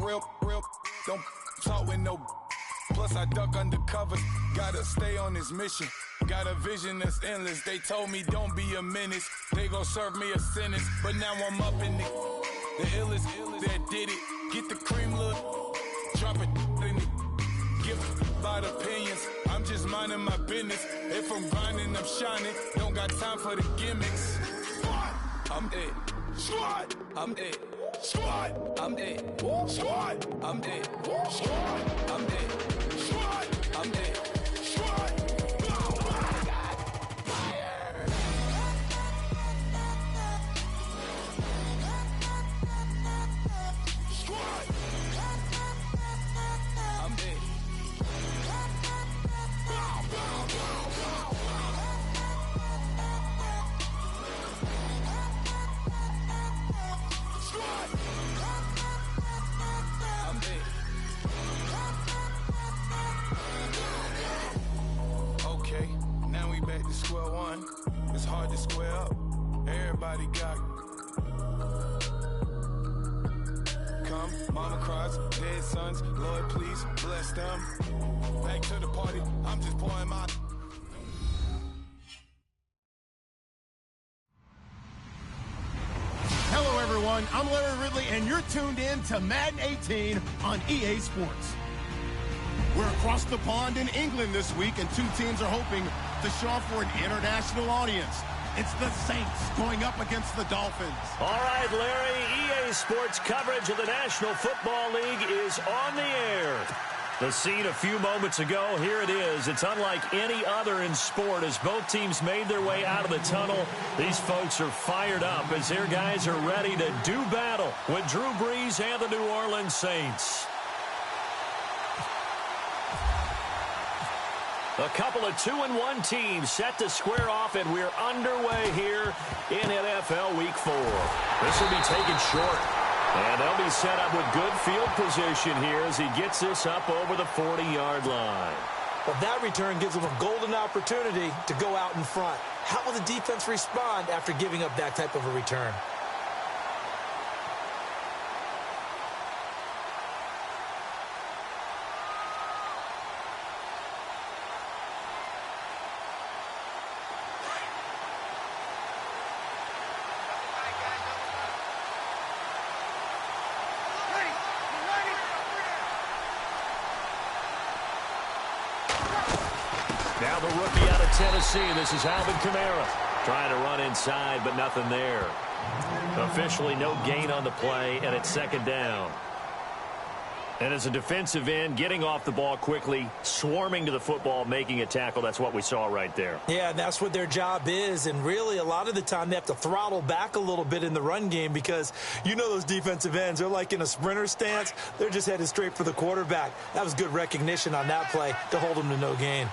real, don't talk with no. Plus I duck undercover, gotta stay on this mission. Got a vision that's endless, they told me don't be a menace. They gon' serve me a sentence, but now I'm up in it. The illest that did it, get the cream look, drop it in it. Give about opinions, I'm just minding my business. If I'm grinding, I'm shining, don't got time for the gimmicks. I'm it, squad, I'm it, squad, I'm it, squad, I'm it, squad, I'm it, squad, I'm it, squad. Square one, it's hard to square up. Everybody got come, mama cries, dead sons. Lord, please bless them. Back to the party, I'm just pouring my. Hello, everyone. I'm Larry Ridley, and you're tuned in to Madden 18 on EA Sports. We're across the pond in England this week, and two teams are hoping to show off for an international audience. It's the Saints going up against the Dolphins. All right, Larry, EA Sports coverage of the National Football League is on the air. The scene a few moments ago, here it is. It's unlike any other in sport as both teams made their way out of the tunnel. These folks are fired up as their guys are ready to do battle with Drew Brees and the New Orleans Saints. A couple of 2-1 teams set to square off, and we're underway here in NFL Week 4. This will be taken short, and they'll be set up with good field position here as he gets this up over the 40-yard line. But that return gives them a golden opportunity to go out in front. How will the defense respond after giving up that type of a return? Now the rookie out of Tennessee, this is Alvin Kamara. Trying to run inside, but nothing there. Officially no gain on the play, and it's second down. And as a defensive end, getting off the ball quickly, swarming to the football, making a tackle, that's what we saw right there. Yeah, that's what their job is, and really a lot of the time they have to throttle back a little bit in the run game because you know those defensive ends, they're like in a sprinter stance. They're just headed straight for the quarterback. That was good recognition on that play to hold them to no gain.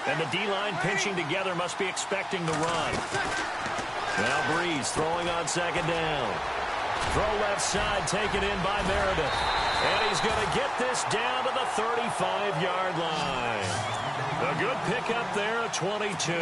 And the D-line pinching together must be expecting the run. Now Brees throwing on second down. Throw left side, taken in by Meredith. And he's going to get this down to the 35-yard line. A good pickup there at 22.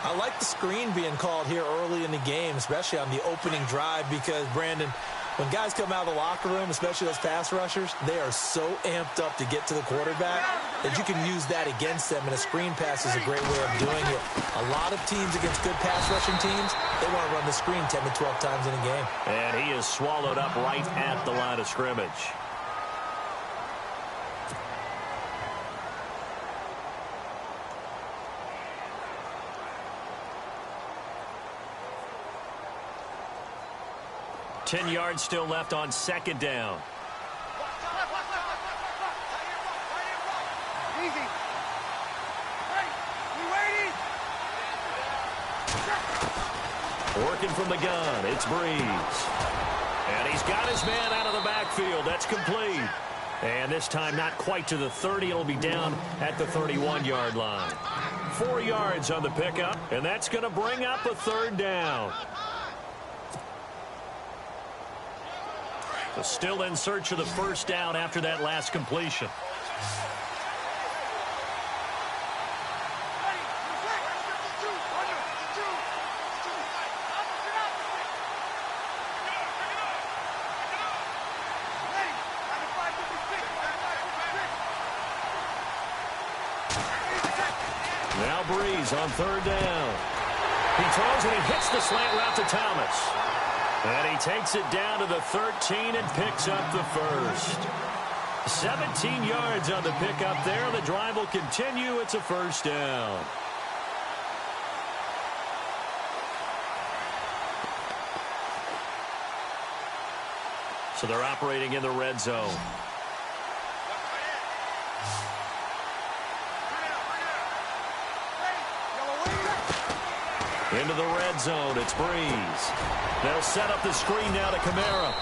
I like the screen being called here early in the game, especially on the opening drive because, Brandon, when guys come out of the locker room, especially those pass rushers, they are so amped up to get to the quarterback that you can use that against them, and a screen pass is a great way of doing it. A lot of teams against good pass rushing teams, they want to run the screen 10 to 12 times in a game. And he is swallowed up right at the line of scrimmage. Ten yards still left on second down. Easy. Waiting. Working from the gun, it's Brees. And he's got his man out of the backfield. That's complete. And this time not quite to the 30. It'll be down at the 31-yard line. 4 yards on the pickup, and that's going to bring up a third down. So still in search of the first down after that last completion. Now Breeze on third down. He throws and he hits the slant route to Thomas. And he takes it down to the 13 and picks up the first. 17 yards on the pickup there. The drive will continue. It's a first down. So they're operating in the red zone. Into the red zone, it's Breeze. They'll set up the screen now to Kamara.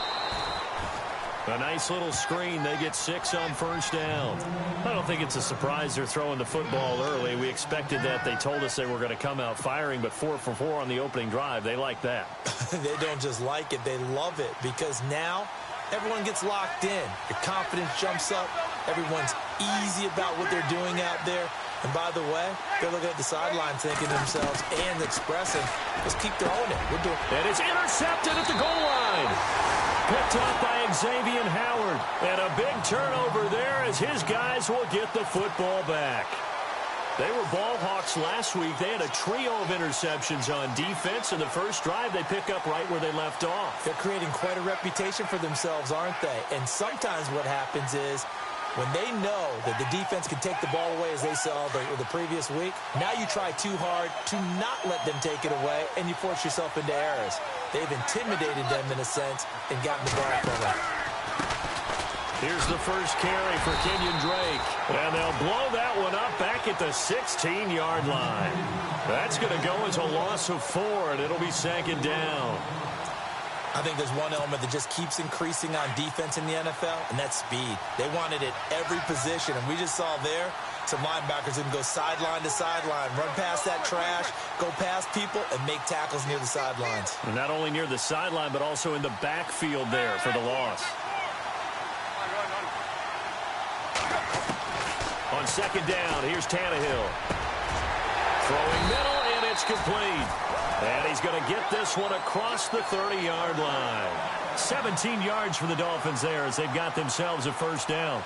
A nice little screen. They get 6 on first down. I don't think it's a surprise they're throwing the football early. We expected that. They told us they were going to come out firing, but 4 for 4 on the opening drive. They like that. They don't just like it. They love it because now everyone gets locked in. Your confidence jumps up. Everyone's easy about what they're doing out there. And by the way, they're looking at the sideline thinking to themselves and expressing, let's keep throwing it. We're doing it. And it's intercepted at the goal line. Picked up by Xavier Howard. And a big turnover there as his guys will get the football back. They were ball hawks last week. They had a trio of interceptions on defense. In the first drive, they pick up right where they left off. They're creating quite a reputation for themselves, aren't they? And sometimes what happens is when they know that the defense can take the ball away as they saw the previous week, now you try too hard to not let them take it away, and you force yourself into errors. They've intimidated them in a sense and gotten the ball from them. Here's the first carry for Kenyon Drake. And they'll blow that one up back at the 16-yard line. That's going to go as a loss of 4, and it'll be second down. I think there's one element that just keeps increasing on defense in the NFL, and that's speed. They want it at every position, and we just saw there some linebackers who can go sideline to sideline, run past that trash, go past people, and make tackles near the sidelines. And not only near the sideline, but also in the backfield there for the loss. On second down, here's Tannehill. Throwing middle, and it's complete. And he's going to get this one across the 30-yard line. 17 yards for the Dolphins there as they've got themselves a first down.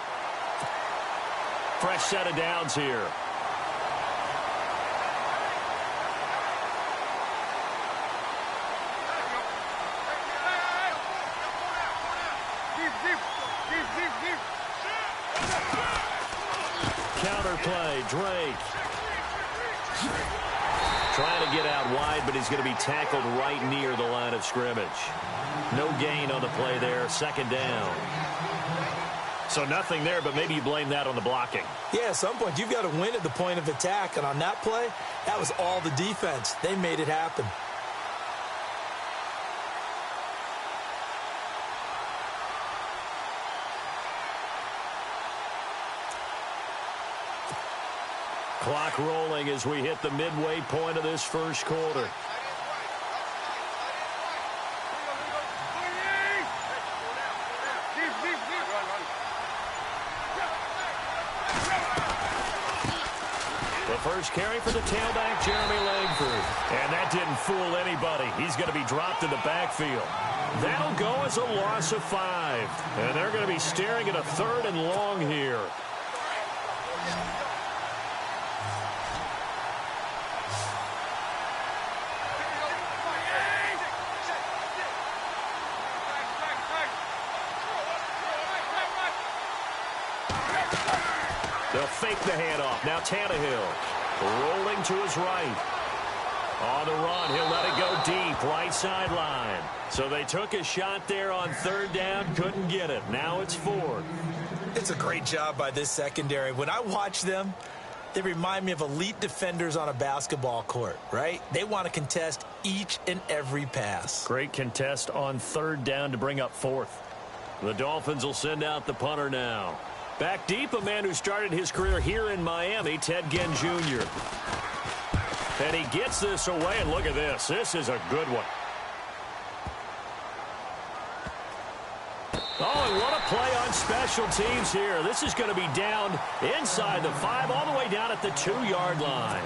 Fresh set of downs here. Counter play, Drake. Trying to get out wide, but he's going to be tackled right near the line of scrimmage. No gain on the play there, second down. So nothing there, but maybe you blame that on the blocking. Yeah, at some point, you've got to win at the point of attack, and on that play, that was all the defense. They made it happen. Clock rolling as we hit the midway point of this first quarter. The first carry for the tailback, Jeremy Langford. And that didn't fool anybody. He's going to be dropped in the backfield. That'll go as a loss of 5. And they're going to be staring at a 3rd and long here. They'll fake the handoff. Now Tannehill rolling to his right. On the run, he'll let it go deep, right sideline. So they took a shot there on 3rd down, couldn't get it. Now it's 4th. It's a great job by this secondary. When I watch them, they remind me of elite defenders on a basketball court, right? They want to contest each and every pass. Great contest on 3rd down to bring up 4th. The Dolphins will send out the punter now. Back deep, a man who started his career here in Miami, Ted Ginn Jr. And he gets this away, and look at this. This is a good one. Oh, and what a play on special teams here. This is going to be down inside the 5, all the way down at the 2-yard line.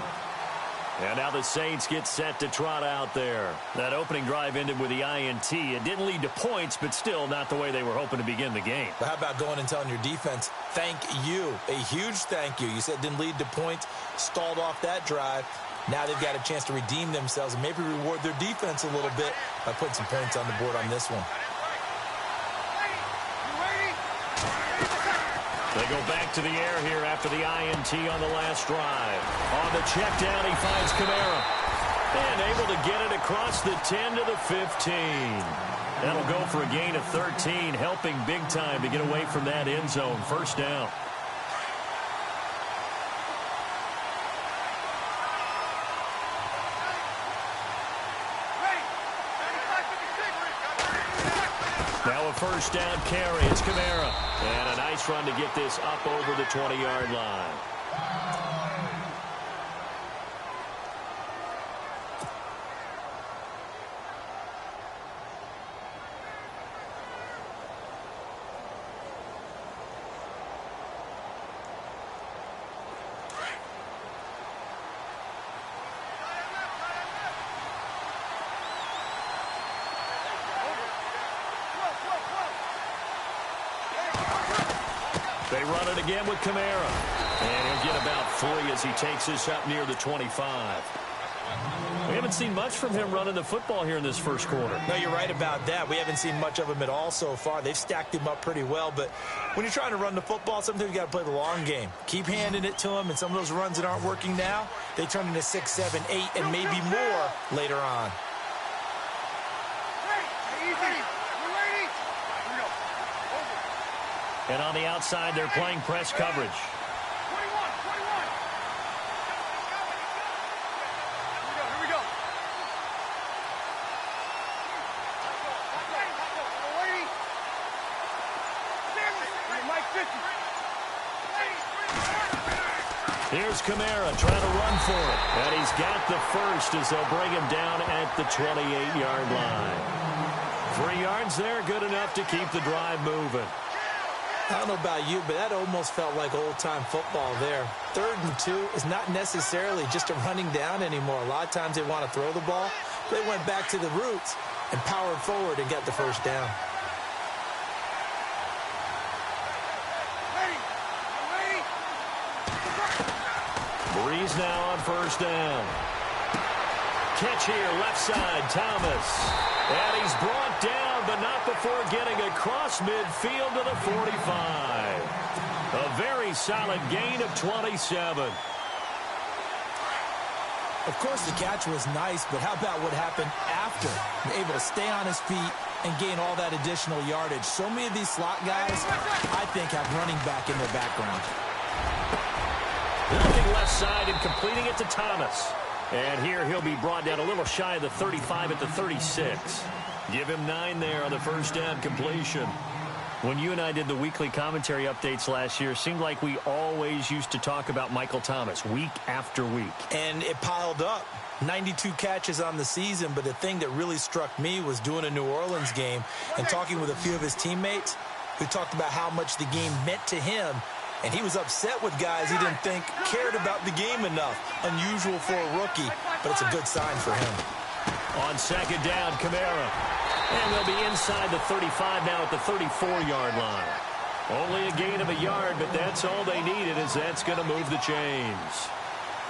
And now the Saints get set to trot out there. That opening drive ended with the INT. It didn't lead to points, but still not the way they were hoping to begin the game. But how about going and telling your defense, thank you, a huge thank you. You said it didn't lead to points, stalled off that drive. Now they've got a chance to redeem themselves and maybe reward their defense a little bit by putting some points on the board on this one. They go back to the air here after the INT on the last drive. On the check down, he finds Kamara. And able to get it across the 10 to the 15. That'll go for a gain of 13, helping big time to get away from that end zone. First down. Now a first down carry. It's Kamara. And a nice run to get this up over the 20-yard line. They run it again with Kamara. And he'll get about 3 as he takes this up near the 25. We haven't seen much from him running the football here in this first quarter. No, you're right about that. We haven't seen much of him at all so far. They've stacked him up pretty well. But when you're trying to run the football, sometimes you got to play the long game. Keep handing it to him. And some of those runs that aren't working now, they turn into 6, 7, 8, and maybe more later on. And on the outside, they're playing press coverage. Here's Kamara trying to run for it. And he's got the first as they'll bring him down at the 28-yard line. 3 yards there, good enough to keep the drive moving. I don't know about you, but that almost felt like old-time football there. 3rd and 2 is not necessarily just a running down anymore. A lot of times they want to throw the ball. They went back to the roots and powered forward and got the first down. Breeze now on first down. Catch here, left side, Thomas. And he's brought down, but not before getting across midfield to the 45. A very solid gain of 27. Of course, the catch was nice, but how about what happened after? Able to stay on his feet and gain all that additional yardage. So many of these slot guys, I think, have running back in their background. Looking left side and completing it to Thomas. And here he'll be brought down a little shy of the 35 at the 36. Give him 9 there on the first down completion. When you and I did the weekly commentary updates last year, it seemed like we always used to talk about Michael Thomas week after week. And it piled up. 92 catches on the season, but the thing that really struck me was doing a New Orleans game and talking with a few of his teammates who talked about how much the game meant to him. And he was upset with guys he didn't think cared about the game enough. Unusual for a rookie, but it's a good sign for him. On second down, Kamara. And they'll be inside the 35 now at the 34-yard line. Only a gain of a yard, but that's all they needed, as that's going to move the chains.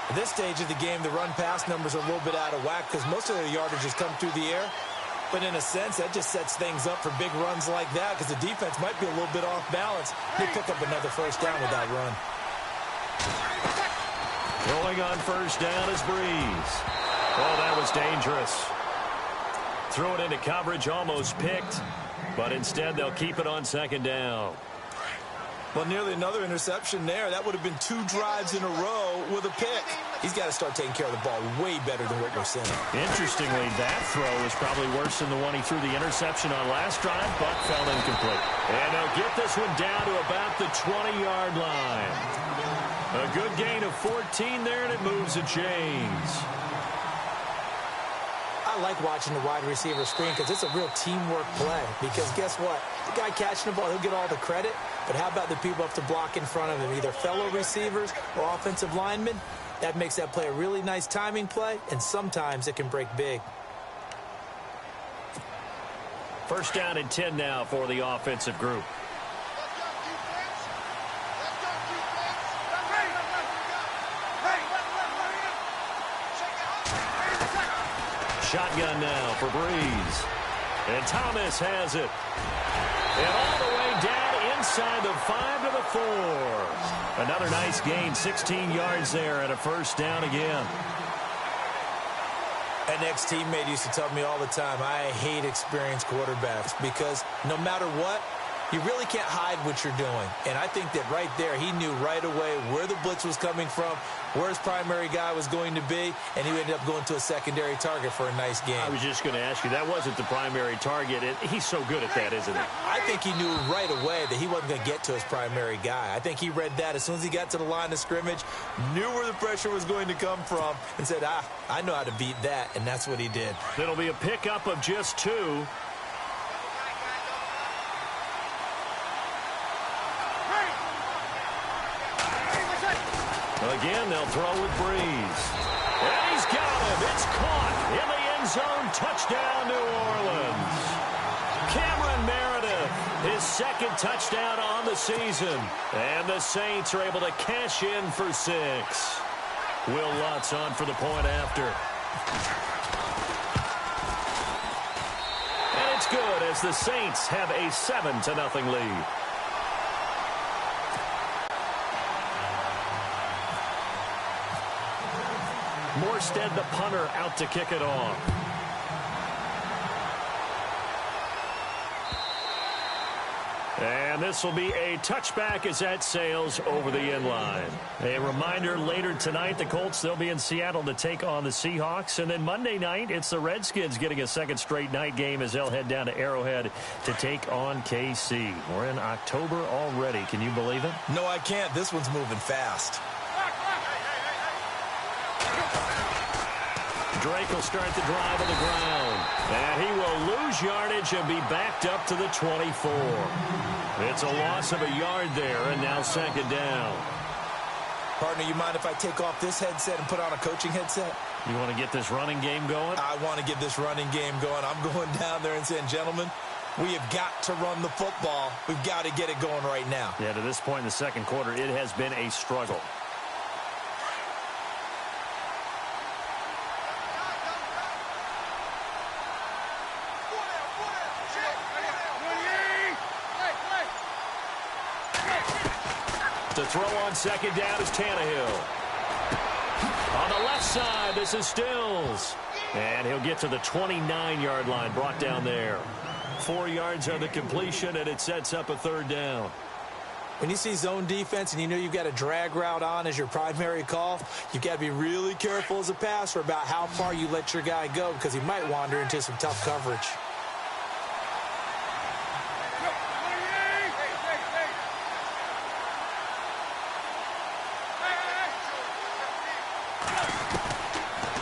At this stage of the game, the run-pass numbers are a little bit out of whack because most of their yardage has come through the air. But in a sense, that just sets things up for big runs like that because the defense might be a little bit off balance. They pick up another first down with that run. Throwing on first down is Breeze. Oh, that was dangerous. Threw it into coverage, almost picked. But instead, they'll keep it on second down. Well, nearly another interception there. That would have been 2 drives in a row with a pick. He's got to start taking care of the ball way better than what we're seeing. Interestingly, that throw was probably worse than the one he threw the interception on last drive, but fell incomplete. And they'll get this one down to about the 20-yard line. A good gain of 14 there, and it moves the chains. I like watching the wide receiver screen because it's a real teamwork play. Because guess what? The guy catching the ball, he'll get all the credit. But how about the people up to block in front of him, either fellow receivers or offensive linemen? That makes that play a really nice timing play, and sometimes it can break big. First down and 10 now for the offensive group. Shotgun now for Breeze. And Thomas has it. And all the way down inside the 5 to the 4. Another nice gain, 16 yards there and a first down again. An ex-teammate used to tell me all the time, I hate experienced quarterbacks because no matter what, you really can't hide what you're doing. And I think that right there, he knew right away where the blitz was coming from, where his primary guy was going to be, and he ended up going to a secondary target for a nice game. I was just going to ask you, that wasn't the primary target. He's so good at that, isn't he? I think he knew right away that he wasn't going to get to his primary guy. I think he read that as soon as he got to the line of scrimmage, knew where the pressure was going to come from, and said, I know how to beat that, and that's what he did. It'll be a pickup of just 2. Again, they'll throw with Breeze. And he's got him. It's caught in the end zone. Touchdown, New Orleans. Cameron Meredith, his second touchdown on the season. And the Saints are able to cash in for 6. Will Lutz on for the point after. And it's good as the Saints have a 7-0 lead. Morstead, the punter, out to kick it off. And this will be a touchback as that sails over the end line. A reminder, later tonight, the Colts, they'll be in Seattle to take on the Seahawks. And then Monday night, it's the Redskins getting a second straight night game as they'll head down to Arrowhead to take on KC. We're in October already. Can you believe it? No, I can't. This one's moving fast. Drake will start the drive on the ground. And he will lose yardage and be backed up to the 24. It's a loss of a yard there, and now second down. Partner, you mind if I take off this headset and put on a coaching headset? You want to get this running game going? I want to get this running game going. I'm going down there and saying, gentlemen, we have got to run the football. We've got to get it going right now. Yeah, to this point in the second quarter, it has been a struggle. To throw on second down is Tannehill. On the left side, this is Stills. And he'll get to the 29-yard line, brought down there. 4 yards on the completion, and it sets up a third down. When you see zone defense and you know you've got a drag route on as your primary call, you've got to be really careful as a passer about how far you let your guy go because he might wander into some tough coverage.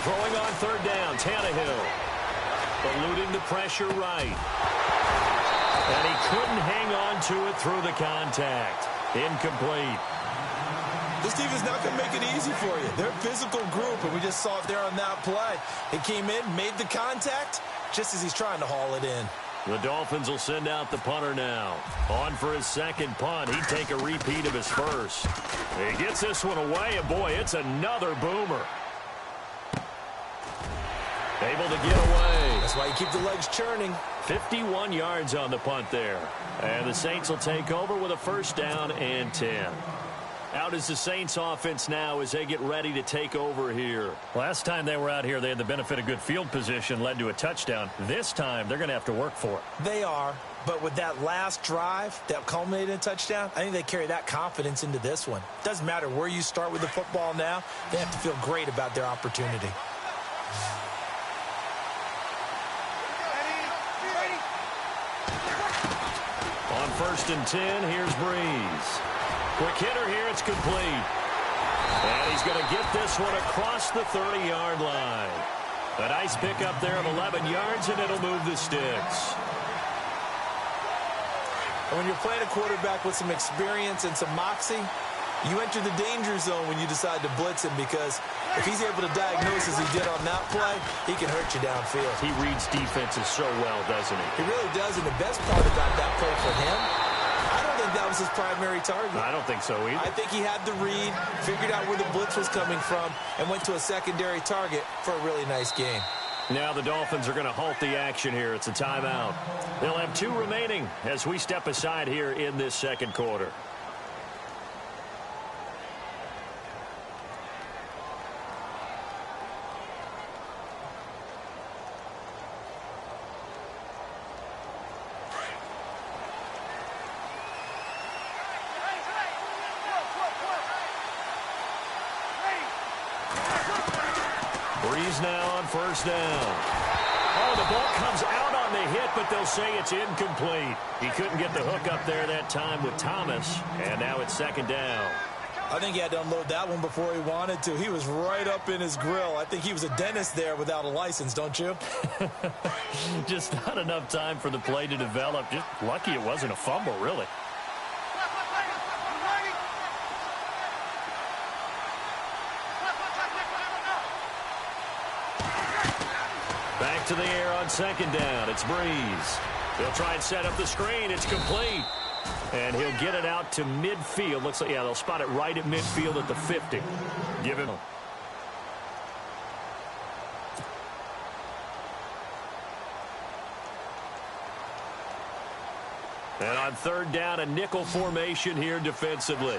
Throwing on third down, Tannehill. Eluding the pressure right. And he couldn't hang on to it through the contact. Incomplete. This team is not going to make it easy for you. They're a physical group, and we just saw it there on that play. He came in, made the contact, just as he's trying to haul it in. The Dolphins will send out the punter now. On for his second punt. He'd take a repeat of his first. He gets this one away, and boy, it's another boomer. Able to get away. That's why you keep the legs churning. 51 yards on the punt there. And the Saints will take over with a first down and 10. Out is the Saints offense now as they get ready to take over here. Last time they were out here, they had the benefit of good field position, led to a touchdown. This time, they're going to have to work for it. They are, but with that last drive that culminated in a touchdown, I think they carry that confidence into this one. Doesn't matter where you start with the football now, they have to feel great about their opportunity. On first and 10, here's Breeze. Quick hitter here, it's complete. And he's going to get this one across the 30-yard line. A nice pickup there of 11 yards, and it'll move the sticks. And when you're playing a quarterback with some experience and some moxie, You enter the danger zone when you decide to blitz him, because if he's able to diagnose as he did on that play, he can hurt you downfield. He reads defenses so well, doesn't he? He really does, and the best part about that play for him, I don't think that was his primary target. I don't think so either. I think he had the read, figured out where the blitz was coming from, and went to a secondary target for a really nice gain. Now the Dolphins are going to halt the action here. It's a timeout. They'll have 2 remaining as we step aside here in this second quarter. Breeze now on first down. Oh, the ball comes out on the hit, but they'll say it's incomplete. He couldn't get the hook up there that time with Thomas, and now it's second down. I think he had to unload that one before he wanted to. He was right up in his grill. I think he was a dentist there without a license, don't you? Just not enough time for the play to develop. Just lucky it wasn't a fumble, really. Back to the air on second down. It's Breeze. He'll try and set up the screen. It's complete. And he'll get it out to midfield. Looks like, yeah, they'll spot it right at midfield at the 50. Give him. And on third down, a nickel formation here defensively.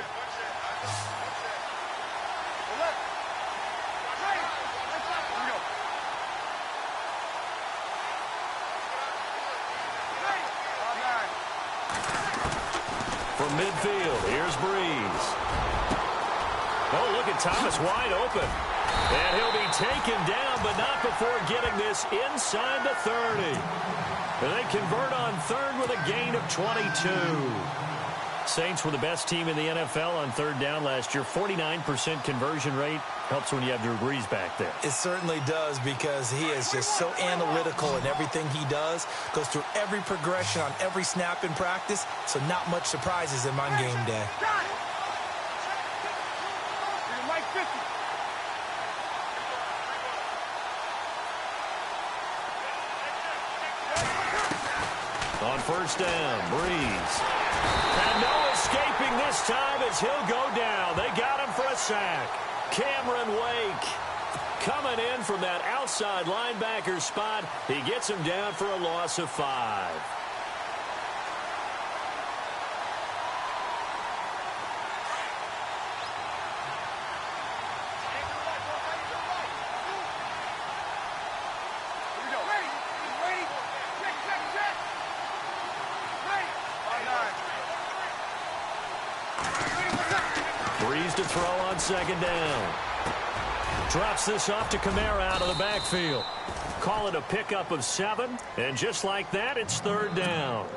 From midfield, here's Breeze. Oh, look at Thomas wide open. And he'll be taken down, but not before getting this inside the 30. And they convert on third with a gain of 22. Saints were the best team in the NFL on third down last year. 49% conversion rate. Helps when you have Drew Brees back there. It certainly does, because he is just so analytical in everything he does. Goes through every progression on every snap in practice, so not much surprises him on game day. On first down, Breeze. And no escaping this time as he'll go down. They got him for a sack. Cameron Wake coming in from that outside linebacker spot. He gets him down for a loss of 5. Breeze to throw on second down. Drops this off to Kamara out of the backfield. Call it a pickup of 7, and just like that, it's third down.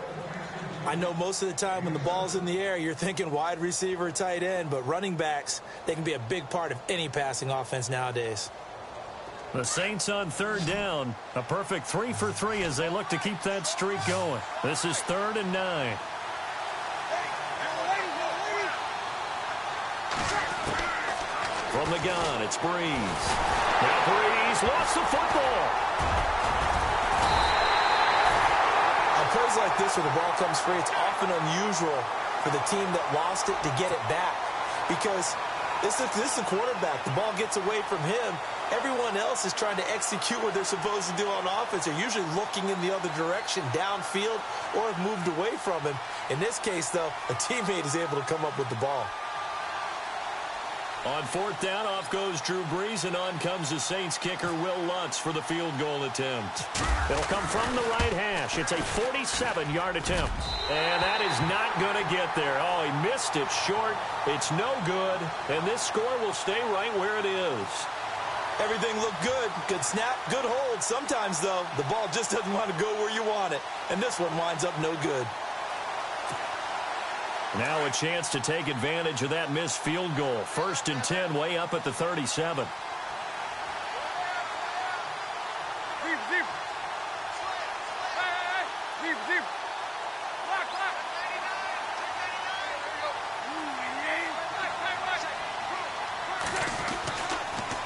I know most of the time when the ball's in the air, you're thinking wide receiver, tight end, but running backs, they can be a big part of any passing offense nowadays. The Saints on third down. A perfect 3 for 3 as they look to keep that streak going. This is 3rd and 9. From the gun, it's Breeze. Now Breeze lost the football. On plays like this where the ball comes free, it's often unusual for the team that lost it to get it back. Because this is a quarterback. The ball gets away from him. Everyone else is trying to execute what they're supposed to do on offense. They're usually looking in the other direction, downfield, or have moved away from him. In this case, though, a teammate is able to come up with the ball. On fourth down, off goes Drew Brees, and on comes the Saints kicker, Will Lutz, for the field goal attempt. It'll come from the right hash. It's a 47-yard attempt, and that is not going to get there. Oh, he missed it short. It's no good, and this score will stay right where it is. Everything looked good. Good snap, good hold. Sometimes, though, the ball just doesn't want to go where you want it, and this one winds up no good. Now a chance to take advantage of that missed field goal. 1st and 10, way up at the 37.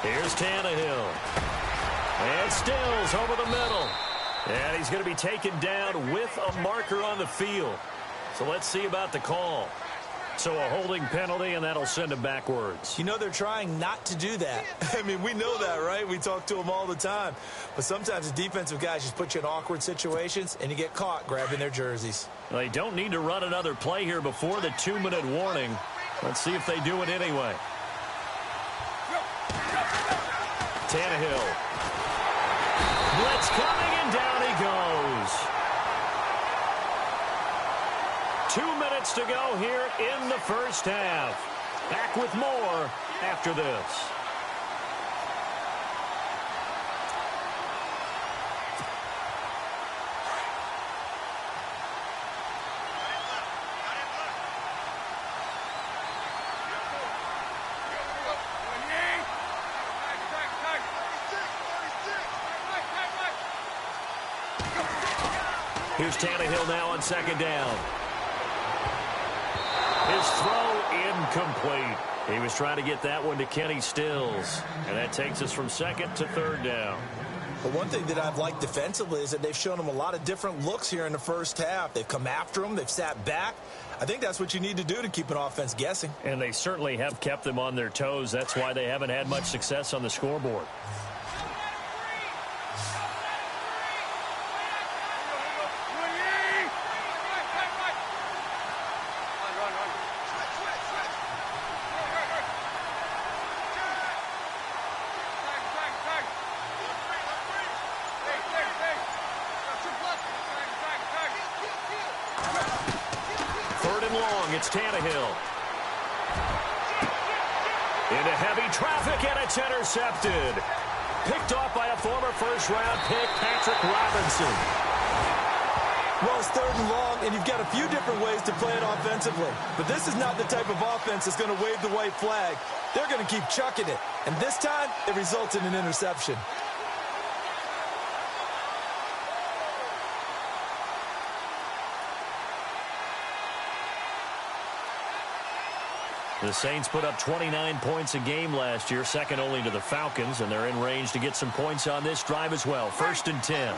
Here's Tannehill. And Stills over the middle. And he's going to be taken down with a marker on the field. So let's see about the call. So a holding penalty, and that'll send him backwards. You know, they're trying not to do that. I mean, we know that, right? We talk to them all the time. But sometimes the defensive guys just put you in awkward situations, and you get caught grabbing their jerseys. Well, they don't need to run another play here before the 2-minute warning. Let's see if they do it anyway. Tannehill. Blitz coming, and down he goes. 2 minutes to go here in the first half. Back with more after this. Here's Tannehill now on second down. His throw incomplete. He was trying to get that one to Kenny Stills. And that takes us from second to third down. But one thing that I've liked defensively is that they've shown him a lot of different looks here in the first half. They've come after him. They've sat back. I think that's what you need to do to keep an offense guessing. And they certainly have kept them on their toes. That's why they haven't had much success on the scoreboard. It's Tannehill. Into heavy traffic, and it's intercepted. Picked off by a former first-round pick, Patrick Robinson. Well, it's third and long, and you've got a few different ways to play it offensively. But this is not the type of offense that's going to wave the white flag. They're going to keep chucking it. And this time, it results in an interception. The Saints put up 29 points a game last year, second only to the Falcons, and they're in range to get some points on this drive as well. 1st and 10.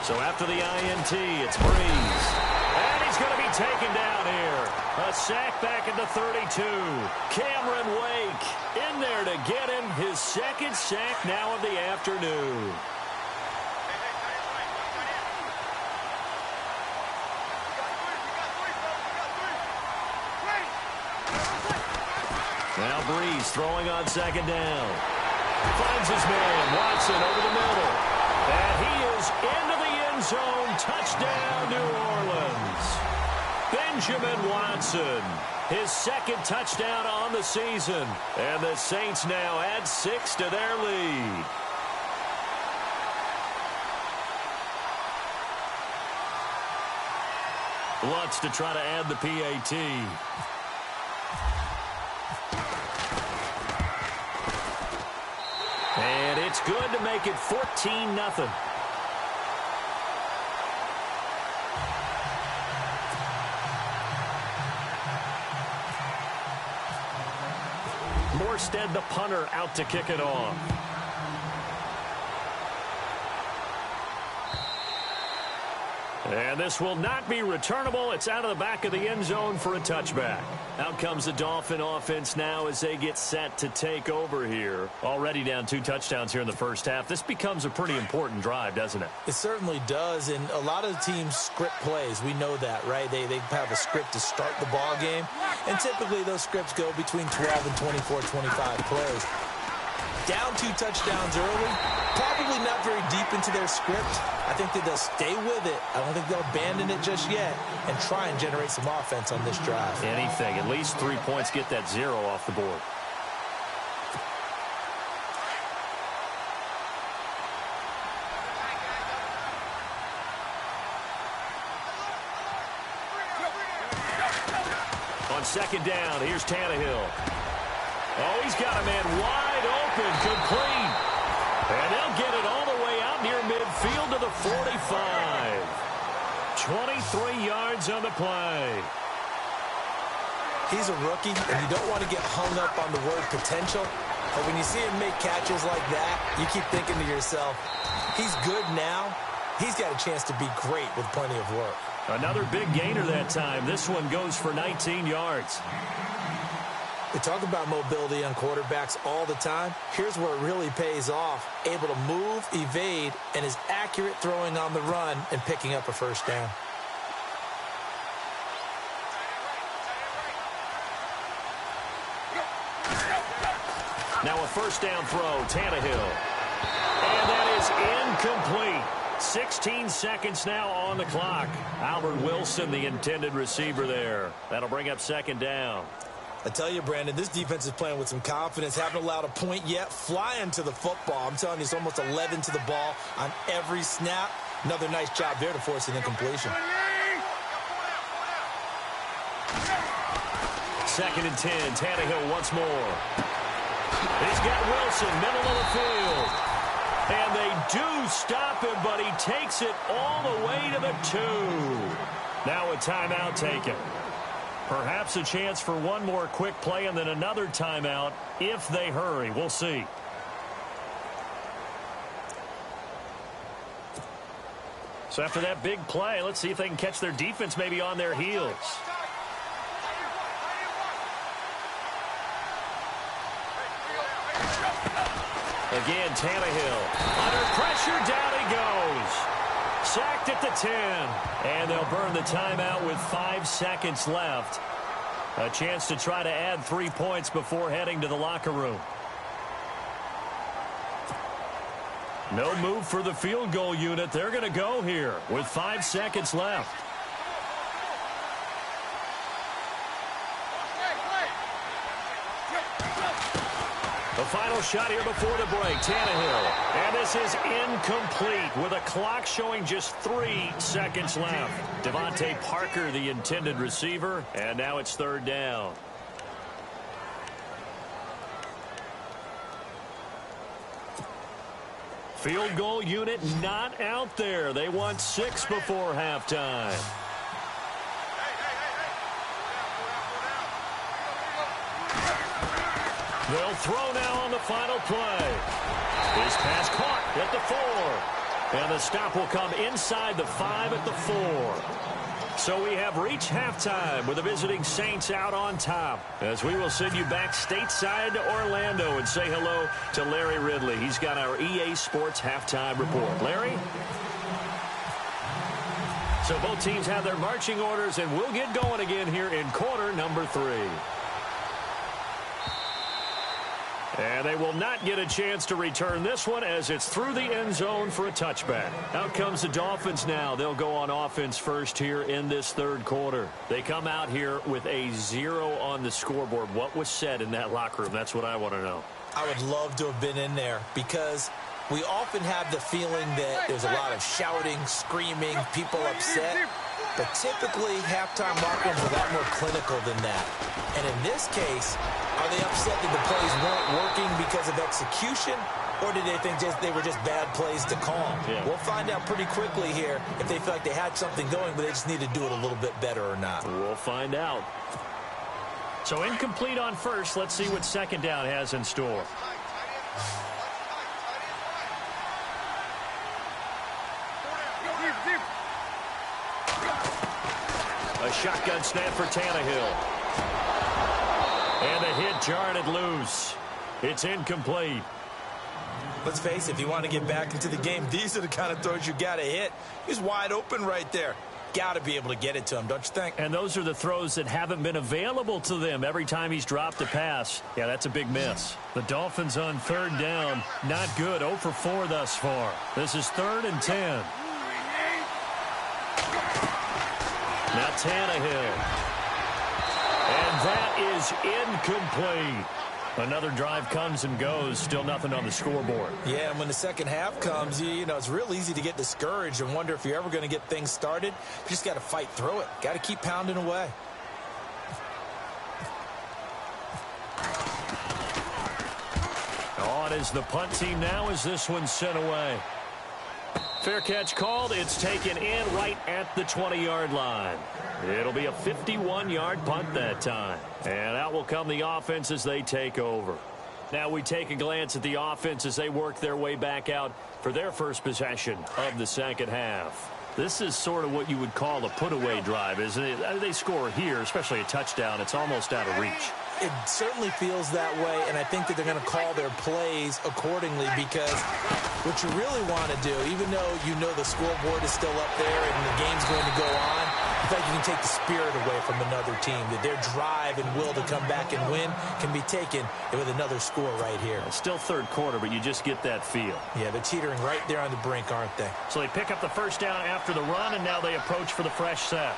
So after the INT, it's Breeze. And he's going to be taken down here. A sack back at the 32. Cameron Wake in there to get him his second sack now of the afternoon. Now Breeze throwing on second down. Finds his man, Watson, over the middle. And he is into the end zone. Touchdown, New Orleans. Benjamin Watson, his second touchdown on the season. And the Saints now add 6 to their lead. Lutz to try to add the PAT. And it's good to make it 14-0. Morstead, the punter, out to kick it off. And this will not be returnable. It's out of the back of the end zone for a touchback. Out comes the Dolphin offense now as they get set to take over here. Already down 2 touchdowns here in the first half. This becomes a pretty important drive, doesn't it? It certainly does, and a lot of the teams script plays. We know that, right? They have a script to start the ball game, and typically those scripts go between 12 and 24, 25 plays. Down 2 touchdowns early, probably not very deep into their script. I think that they'll stay with it. I don't think they'll abandon it just yet and try and generate some offense on this drive. Anything. At least 3 points, get that 0 off the board. On second down, here's Tannehill. Oh, he's got a man wide open, complete. And they'll get it all the way out near midfield to the 45. 23 yards on the play. He's a rookie, and you don't want to get hung up on the word potential. But when you see him make catches like that, you keep thinking to yourself, he's good now. He's got a chance to be great with plenty of work. Another big gainer that time. This one goes for 19 yards. We talk about mobility on quarterbacks all the time. Here's where it really pays off. Able to move, evade, and is accurate throwing on the run and picking up a first down. Now a first down throw, Tannehill. And that is incomplete. 16 seconds now on the clock. Albert Wilson, the intended receiver there. That'll bring up second down. I tell you, Brandon, this defense is playing with some confidence. Haven't allowed a point yet. Flying to the football. I'm telling you, it's almost 11 to the ball on every snap. Another nice job there to force an incompletion. Second and 10. Tannehill once more. He's got Wilson, middle of the field. And they do stop him, but he takes it all the way to the 2. Now a timeout taken. Perhaps a chance for one more quick play and then another timeout if they hurry. We'll see. So after that big play, let's see if they can catch their defense maybe on their heels. Again, Tannehill. Under pressure, down he goes. Sacked at the 10. And they'll burn the timeout with 5 seconds left. A chance to try to add 3 points before heading to the locker room. No move for the field goal unit. They're going to go here with 5 seconds left. The final shot here before the break, Tannehill. And this is incomplete with a clock showing just 3 seconds left. Devontae Parker, the intended receiver, and now it's third down. Field goal unit not out there. They want 6 before halftime. They'll throw now on the final play. His pass caught at the 4. And the stop will come inside the 5 at the 4. So we have reached halftime with the visiting Saints out on top. As we will send you back stateside to Orlando and say hello to Larry Ridley. He's got our EA Sports halftime report. Larry? So both teams have their marching orders, and we'll get going again here in quarter number 3. And they will not get a chance to return this one as it's through the end zone for a touchback. Out comes the Dolphins now. They'll go on offense first here in this third quarter. They come out here with a 0 on the scoreboard. What was said in that locker room? That's what I want to know. I would love to have been in there because we often have the feeling that there's a lot of shouting, screaming, people upset. But typically, halftime locker rooms are a lot more clinical than that. And in this case, are they upset that the plays weren't working because of execution, or did they think they were just bad plays to call? Yeah. We'll find out pretty quickly here if they feel like they had something going, but they just need to do it a little bit better or not. We'll find out. So incomplete on first. Let's see what second down has in store. A shotgun snap for Tannehill. And a hit jarred it loose. It's incomplete. Let's face it, if you want to get back into the game, these are the kind of throws you got to hit. He's wide open right there. Got to be able to get it to him, don't you think? And those are the throws that haven't been available to them every time he's dropped a pass. Yeah, that's a big miss. The Dolphins on third down. Not good. 0 for 4 thus far. This is 3rd and 10. Now Tannehill. And that is incomplete. Another drive comes and goes. Still nothing on the scoreboard. Yeah, and when the second half comes, you know, it's real easy to get discouraged and wonder if you're ever going to get things started. You just got to fight through it. Got to keep pounding away. On is the punt team now as this one's sent away. Fair catch called. It's taken in right at the 20-yard line. It'll be a 51-yard punt that time. And out will come the offense as they take over. Now we take a glance at the offense as they work their way back out for their first possession of the second half. This is sort of what you would call a put-away drive, isn't it? They score here, especially a touchdown. It's almost out of reach. It certainly feels that way, and I think that they're going to call their plays accordingly, because what you really want to do, even though you know the scoreboard is still up there and the game's going to go on, I think you can take the spirit away from another team, that their drive and will to come back and win can be taken with another score right here. It's still third quarter, but you just get that feel. Yeah, they're teetering right there on the brink, aren't they? So they pick up the first down after the run, and now they approach for the fresh set.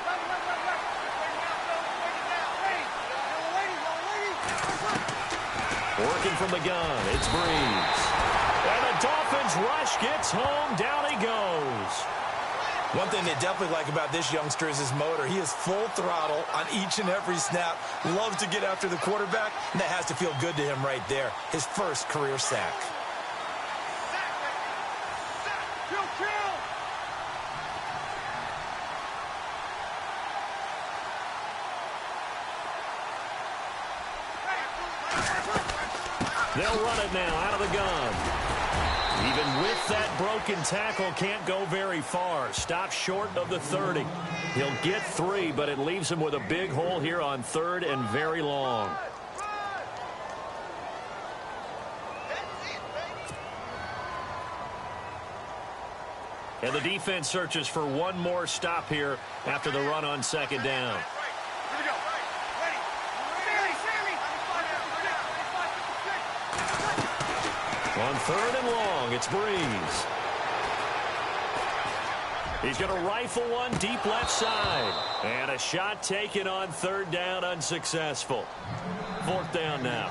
Working from the gun, it's Breeze. And the Dolphins rush gets home, down he goes. One thing they definitely like about this youngster is his motor. He is full throttle on each and every snap. Loves to get after the quarterback, and that has to feel good to him right there. His first career sack. They'll run it now out of the gun. Even with that broken tackle, can't go very far. Stops short of the 30. He'll get 3, but it leaves him with a big hole here on 3rd and very long. And the defense searches for one more stop here after the run on second down. On 3rd and long, it's Breeze. He's going to rifle one deep left side. And a shot taken on 3rd down, unsuccessful. 4th down now.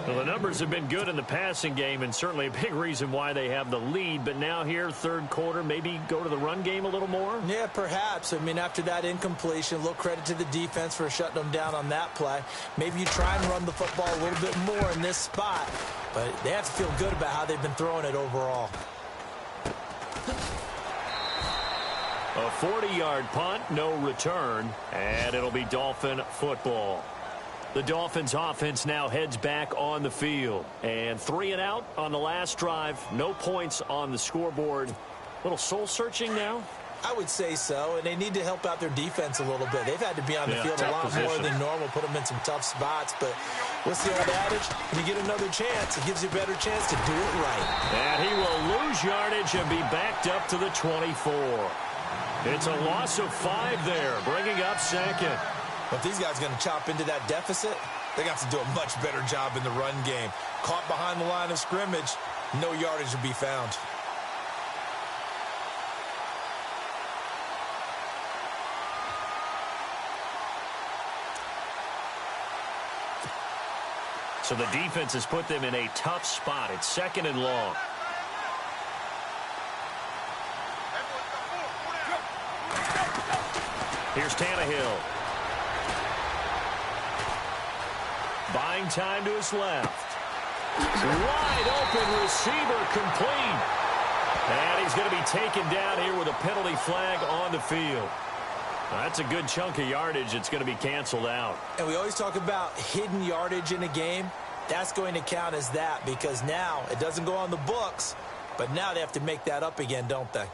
Well, the numbers have been good in the passing game, and certainly a big reason why they have the lead. But now here, third quarter, maybe go to the run game a little more? Yeah, perhaps. I mean, after that incompletion, a little credit to the defense for shutting them down on that play. Maybe you try and run the football a little bit more in this spot. But they have to feel good about how they've been throwing it overall. A 40-yard punt, no return, and it'll be Dolphin football. The Dolphins offense now heads back on the field. And 3 and out on the last drive. No points on the scoreboard. A little soul-searching now? I would say so, and they need to help out their defense a little bit. They've had to be on the field a lot more than normal, put them in some tough spots. But what's the old adage? When you get another chance, it gives you a better chance to do it right. And he will lose yardage and be backed up to the 24. It's a loss of 5 there, bringing up second. If these guys are going to chop into that deficit, they got to do a much better job in the run game. Caught behind the line of scrimmage, no yardage will be found. So the defense has put them in a tough spot. It's 2nd and long. Here's Tannehill. Buying time to his left. Wide open receiver complete. And he's going to be taken down here with a penalty flag on the field. That's a good chunk of yardage. It's going to be canceled out. And we always talk about hidden yardage in a game. That's going to count as that, because now it doesn't go on the books, but now they have to make that up again, don't they?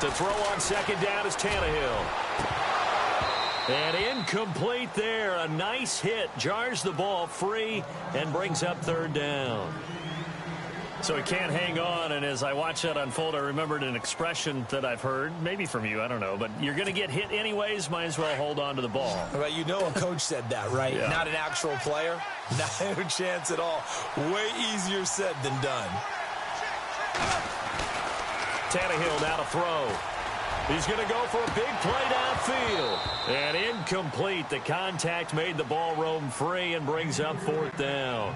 To throw on second down is Tannehill. And incomplete there. A nice hit. Jars the ball free and brings up 3rd down. So he can't hang on. And as I watch that unfold, I remembered an expression that I've heard, maybe from you, I don't know. But you're going to get hit anyways, might as well hold on to the ball. Well, you know a coach said that, right? Yeah. Not an actual player. Not a chance at all. Way easier said than done. Tannehill now to throw. He's going to go for a big play downfield. And incomplete. The contact made the ball roam free and brings up 4th down.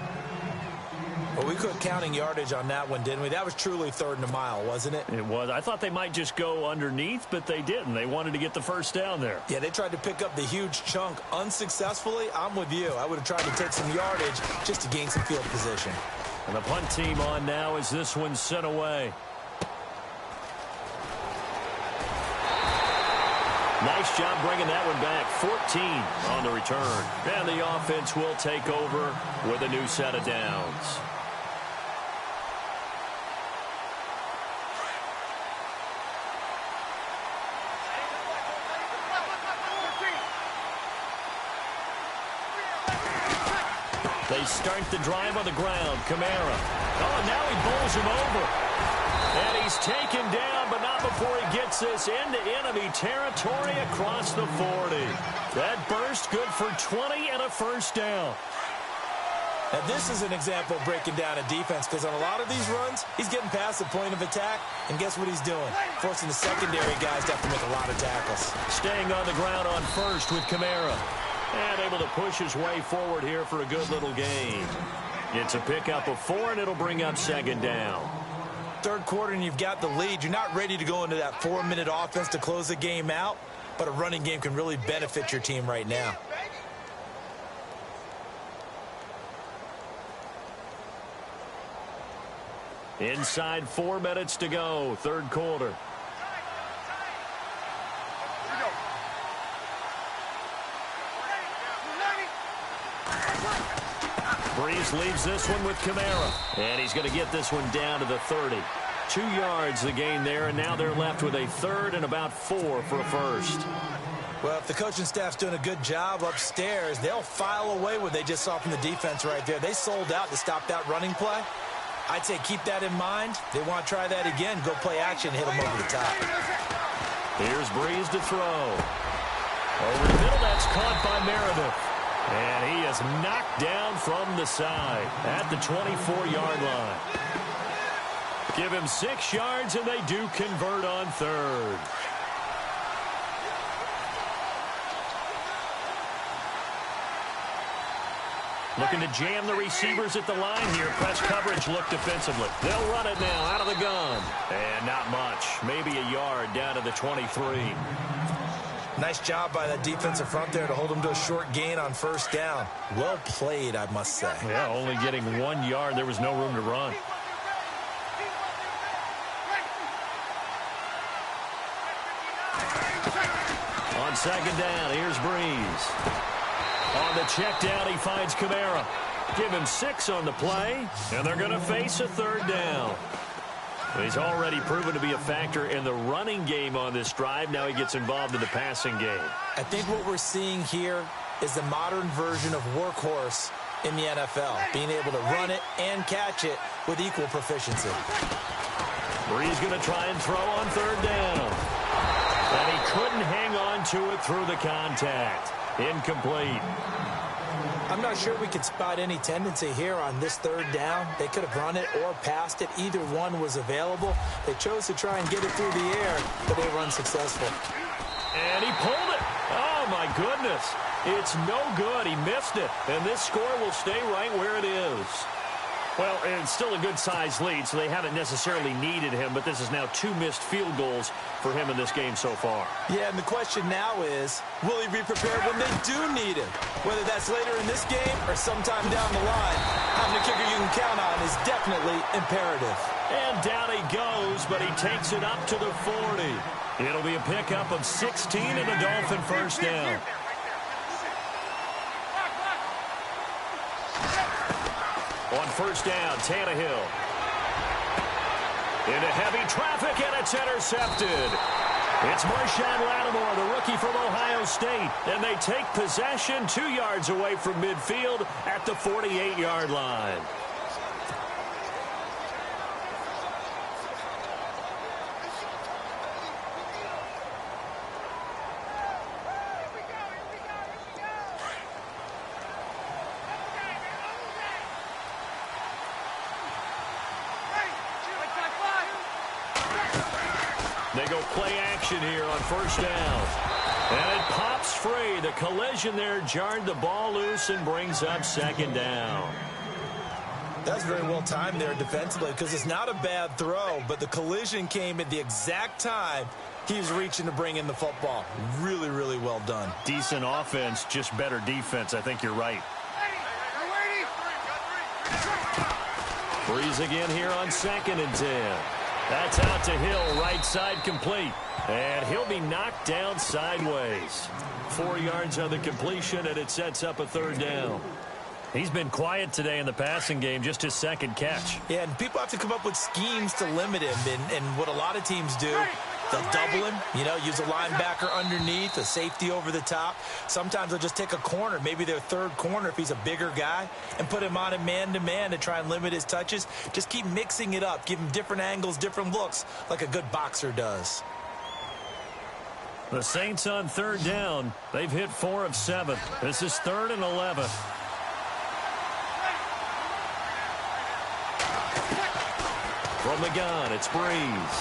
Well, we quit counting yardage on that one, didn't we? That was truly 3rd and a mile, wasn't it? It was. I thought they might just go underneath, but they didn't. They wanted to get the first down there. Yeah, they tried to pick up the huge chunk unsuccessfully. I'm with you. I would have tried to take some yardage just to gain some field position. And the punt team on now as this one's sent away. Nice job bringing that one back. 14 on the return. And the offense will take over with a new set of downs. They start the drive on the ground. Kamara. Oh, now he bowls him over. And he's taken down, but not before he gets this into enemy territory across the 40. That burst good for 20 and a first down. Now, this is an example of breaking down a defense, because on a lot of these runs, he's getting past the point of attack, and guess what he's doing? Forcing the secondary guys to have to make a lot of tackles. Staying on the ground on first with Kamara. And able to push his way forward here for a good little gain. It's a pickup of 4, and it'll bring up 2nd down. 3rd quarter, and you've got the lead. You're not ready to go into that 4-minute offense to close the game out, but a running game can really benefit your team right now. Inside 4 minutes to go, 3rd quarter. Breeze leaves this one with Kamara. And he's going to get this one down to the 30. 2 yards the gain there, and now they're left with a 3rd and about 4 for a first. Well, if the coaching staff's doing a good job upstairs, they'll file away what they just saw from the defense right there. They sold out to stop that running play. I'd say keep that in mind. They want to try that again. Go play action, hit them over the top. Here's Breeze to throw. Over the middle, that's caught by Meredith. And he is knocked down from the side at the 24-yard line. Give him 6 yards, and they do convert on 3rd. Looking to jam the receivers at the line here. Press coverage look defensively. They'll run it now out of the gun. And not much. Maybe a yard down to the 23. Nice job by that defensive front there to hold him to a short gain on 1st down. Well played, I must say. Yeah, only getting 1 yard. There was no room to run. On 2nd down, here's Breeze. On the check down, he finds Kamara. Give him 6 on the play, and they're going to face a 3rd down. He's already proven to be a factor in the running game on this drive. Now he gets involved in the passing game. I think what we're seeing here is the modern version of workhorse in the NFL, being able to run it and catch it with equal proficiency. Breeze going to try and throw on 3rd down. And he couldn't hang on to it through the contact. Incomplete. I'm not sure we could spot any tendency here on this 3rd down. They could have run it or passed it. Either one was available. They chose to try and get it through the air, but they were unsuccessful. And he pulled it. Oh, my goodness. It's no good. He missed it. And this score will stay right where it is. Well, it's still a good-sized lead, so they haven't necessarily needed him, but this is now 2 missed field goals for him in this game so far. Yeah, and the question now is, will he be prepared when they do need him? Whether that's later in this game or sometime down the line, having a kicker you can count on is definitely imperative. And down he goes, but he takes it up to the 40. It'll be a pickup of 16 and a Dolphin first down. On 1st down, Tannehill. Into heavy traffic, and it's intercepted. It's Marshawn Lattimore, the rookie from Ohio State. And they take possession 2 yards away from midfield at the 48-yard line. They go play action here on 1st down. And it pops free. The collision there jarred the ball loose and brings up 2nd down. That's very well timed there defensively because it's not a bad throw, but the collision came at the exact time he was reaching to bring in the football. Really, really well done. Decent offense, just better defense. I think you're right. Breeze again here on 2nd and 10. That's out to Hill, right side complete. And he'll be knocked down sideways. 4 yards on the completion, and it sets up a 3rd down. He's been quiet today in the passing game, just his 2nd catch. Yeah, and people have to come up with schemes to limit him. And what a lot of teams do, they'll double him, use a linebacker underneath, a safety over the top. Sometimes they'll just take a corner, maybe their 3rd corner if he's a bigger guy, and put him on a man-to-man to try and limit his touches. Just keep mixing it up, give him different angles, different looks, like a good boxer does. The Saints on 3rd down. They've hit 4 of 7. This is 3rd and 11. From the gun, it's Breeze.